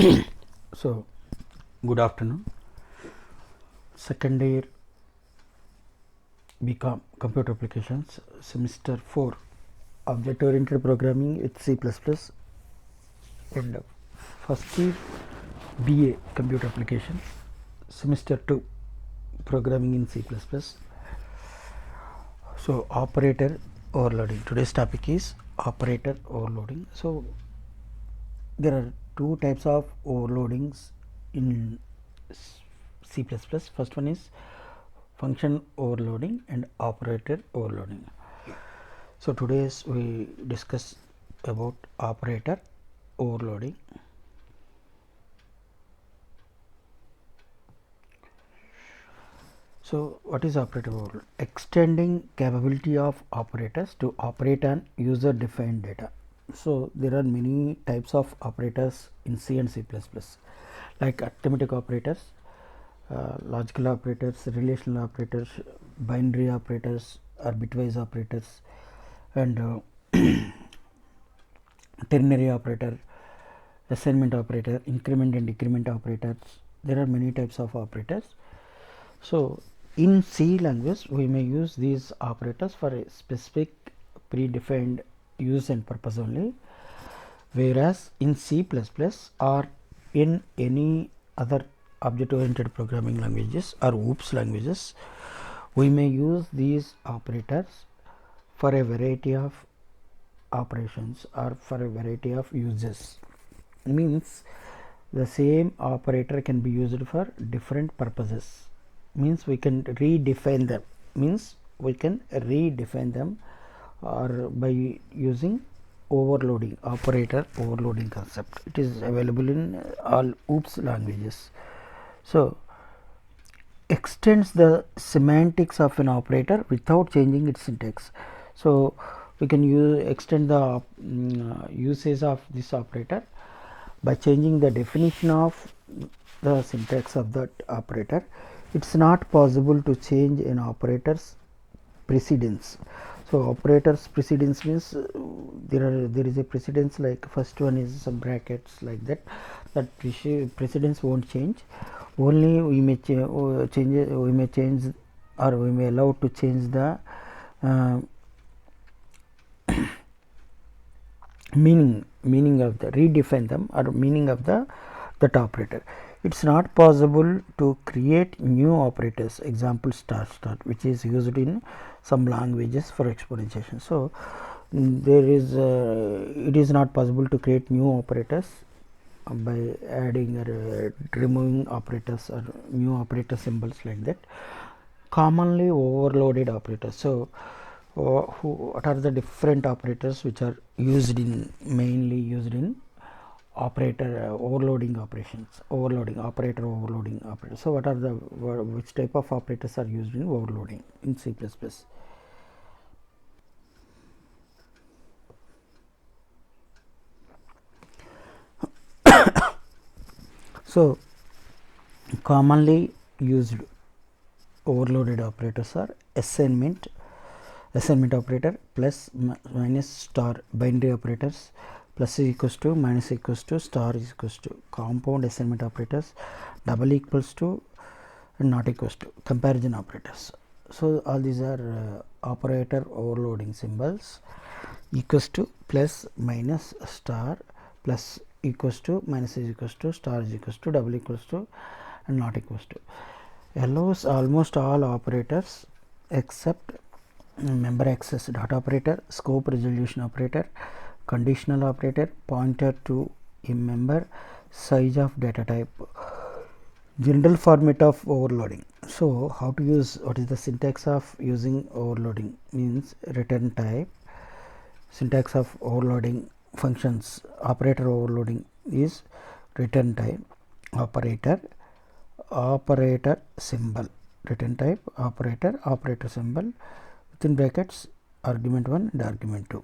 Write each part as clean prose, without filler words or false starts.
So, good afternoon. Second year BCom Computer Applications, Semester 4, Object Oriented Programming with C++, and first year BA Computer Applications, Semester 2, Programming in C++. So, operator overloading. Today's topic is operator overloading. So, there are two types of overloadings in C++. First one is function overloading and operator overloading. So today's we discuss about operator overloading. So what is operator overload? Extending capability of operators to operate on user defined data. So there are many types of operators in C and C++, like arithmetic operators, logical operators, relational operators, binary operators or bitwise operators, and ternary operator, assignment operator, increment and decrement operators. There are many types of operators. So in C language we may use these operators for a specific predefined use and purpose only, whereas in C++ or in any other object oriented programming languages or OOPS languages, we may use these operators for a variety of operations or for a variety of uses. Means the same operator can be used for different purposes. Means we can redefine them. Means we can redefine them or by using overloading, operator overloading concept. It is available in all OOPS languages. So extends the semantics of an operator without changing its syntax. So we can extend the usage of this operator by changing the definition of the syntax of that operator. It's not possible to change an operator's precedence. So operator's precedence means there is a precedence, like first one is some brackets like that. That precedence won't change. Only we may change or we may allow to change the meaning of the redefine them or meaning of the that operator. It's not possible to create new operators, example star star, which is used in some languages for exponentiation. So there is it is not possible to create new operators by adding or removing operators or new operator symbols like that. Commonly overloaded operators. So what are the different operators which are used in, mainly used in operator overloading operations, operator overloading operators. So what are the which type of operators are used in overloading in C++? So commonly used overloaded operators are assignment operator, plus minus star binary operators, plus is equals to, minus equals to, star is equals to, compound assignment operators, double equals to and not equals to, comparison operators. So all these are operator overloading symbols. Equals to, plus, minus, star, plus equals to, minus is equals to, star is equals to, double equals to and not equals to, allows almost all operators except member access dot operator, scope resolution operator, conditional operator, pointer to a member, size of data type. General format of overloading. So how to use, what is the syntax of using overloading? Means return type. Syntax of overloading functions, operator overloading is return type, operator symbol, return type, operator symbol, within brackets argument 1 and argument 2,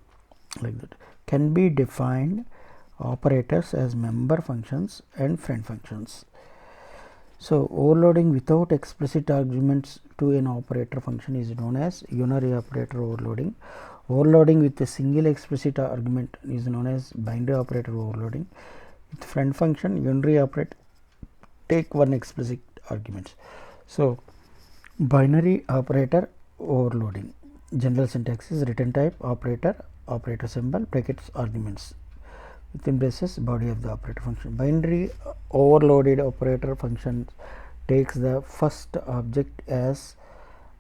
like that. Can be defined operators as member functions and friend functions. So overloading without explicit arguments to an operator function is known as unary operator overloading. Overloading with a single explicit argument is known as binary operator overloading. With friend function, unary operator take one explicit arguments. So binary operator overloading. General syntax is return type operator, operator symbol, brackets, arguments, within braces, body of the operator function. Binary overloaded operator function takes the first object as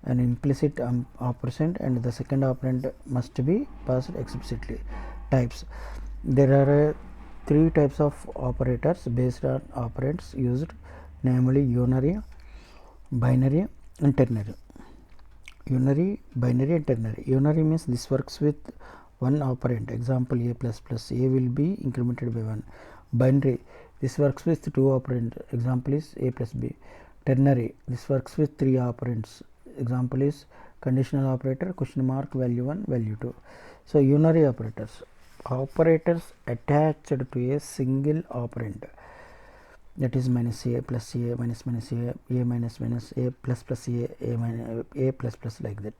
an implicit operand and the second operand must be passed explicitly. Types: there are three types of operators based on operands used, namely unary, binary and ternary. Unary, binary and ternary. Unary means this works with one operand, example a plus plus, a will be incremented by 1. Binary, this works with two operands, example is a plus b. Ternary, this works with three operands, example is conditional operator, question mark, value 1, value 2. So unary operators, operators attached to a single operand, that is minus a plus a minus minus a minus minus a plus plus a minus a plus plus, like that.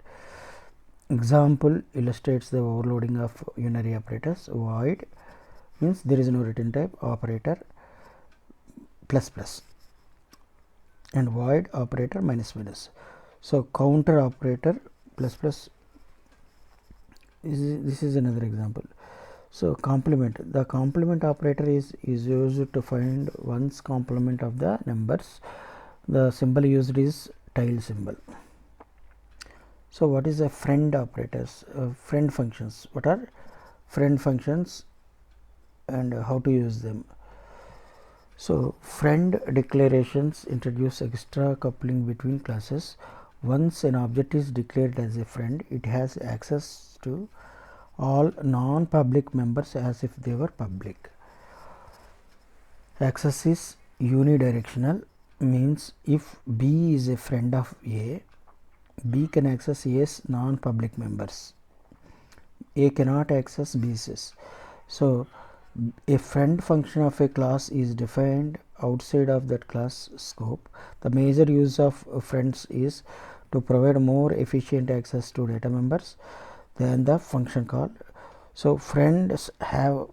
Example illustrates the overloading of unary operators. Void means there is no return type, operator plus plus, and void operator minus minus. So counter operator plus plus this is another example. So complement, the complement operator is used to find one's complement of the numbers. The symbol used is tile symbol. So what is a friend operators? Friend functions. What are friend functions and how to use them? So friend declarations introduce extra coupling between classes. Once an object is declared as a friend, it has access to all non-public members as if they were public. Access is unidirectional, means if B is a friend of A, B can access A's non-public members. A cannot access B's. So a friend function of a class is defined outside of that class scope. The major use of friends is to provide more efficient access to data members than the function call. So friends have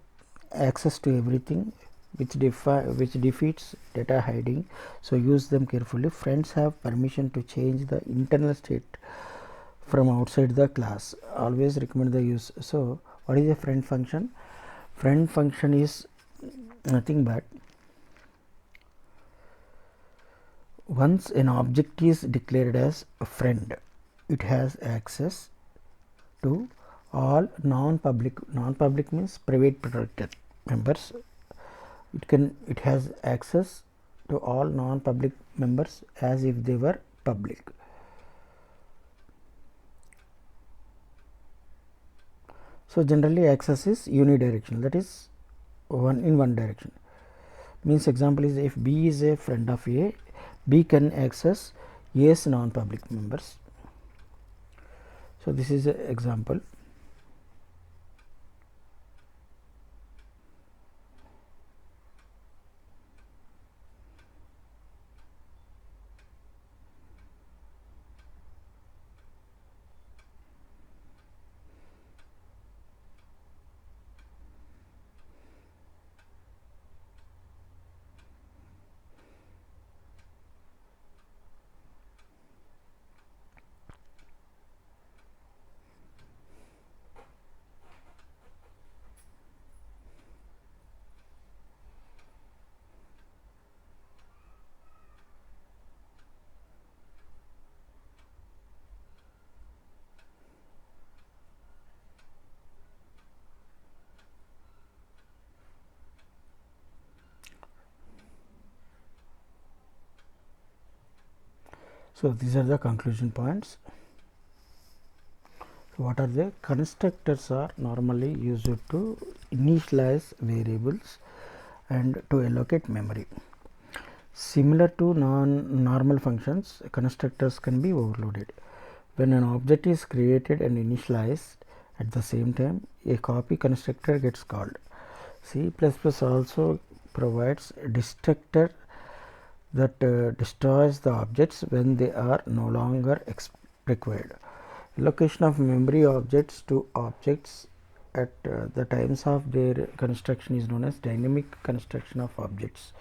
access to everything, which defeats data hiding. So use them carefully. Friends have permission to change the internal state from outside the class. Always recommend the use. So what is a friend function? Friend function is nothing but once an object is declared as a friend, it has access to all non-public means private protected members. It has access to all non-public members as if they were public. So generally access is unidirectional, that is one direction. Means example is if B is a friend of A, B can access A's non-public members. So this is an example. So these are the conclusion points. So what are the constructors are normally used to initialize variables and to allocate memory. Similar to non-normal functions, constructors can be overloaded. When an object is created and initialized at the same time, a copy constructor gets called. C++ also provides a destructor that destroys the objects when they are no longer required. Allocation of memory objects to objects at the times of their construction is known as dynamic construction of objects.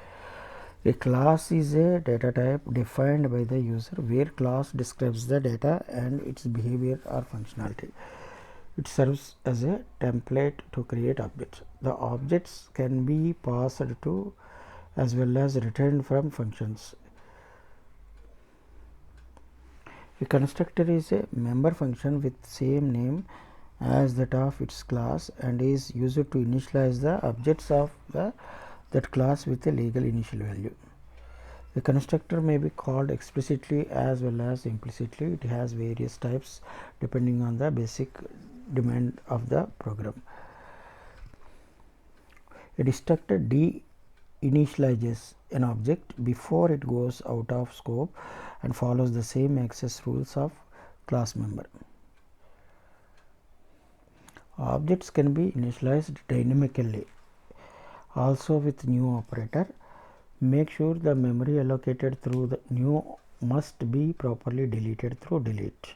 A class is a data type defined by the user where class describes the data and its behavior or functionality. It serves as a template to create objects. The objects can be passed to as well as returned from functions. A constructor is a member function with same name as that of its class and is used to initialize the objects of that class with a legal initial value. The constructor may be called explicitly as well as implicitly. It has various types depending on the basic demand of the program. A destructor de-initializes an object before it goes out of scope and follows the same access rules of class member. Objects can be initialized dynamically also with new operator. Make sure the memory allocated through the new must be properly deleted through delete.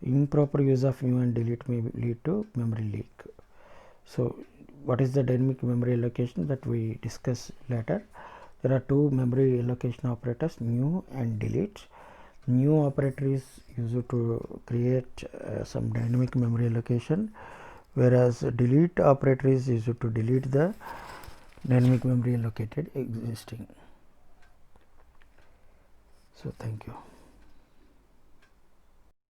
Improper use of new and delete may lead to memory leak. So, what is the dynamic memory allocation that we discuss later? There are two memory allocation operators, new and delete. New operator is used to create some dynamic memory allocation, whereas delete operator is used to delete the dynamic memory allocated existing. So, thank you.